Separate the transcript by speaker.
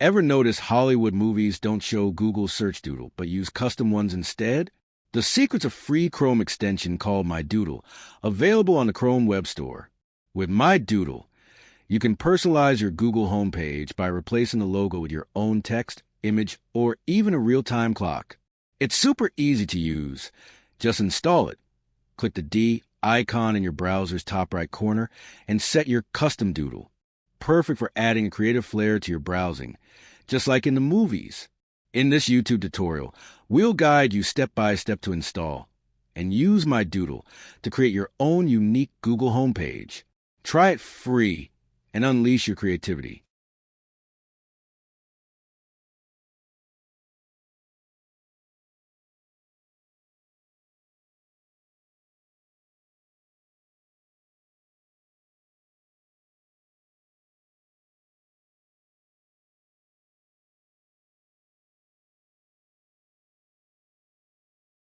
Speaker 1: Ever notice Hollywood movies don't show Google Search Doodle, but use custom ones instead? The secret's a free Chrome extension called My Doodle, available on the Chrome Web Store. With My Doodle, you can personalize your Google homepage by replacing the logo with your own text, image, or even a real-time clock. It's super easy to use. Just install it. Click the D icon in your browser's top right corner and set your custom doodle. Perfect for adding a creative flair to your browsing, just like in the movies. In this YouTube tutorial, we'll guide you step by step to install and use My Doodle to create your own unique Google homepage. Try it free and unleash your creativity.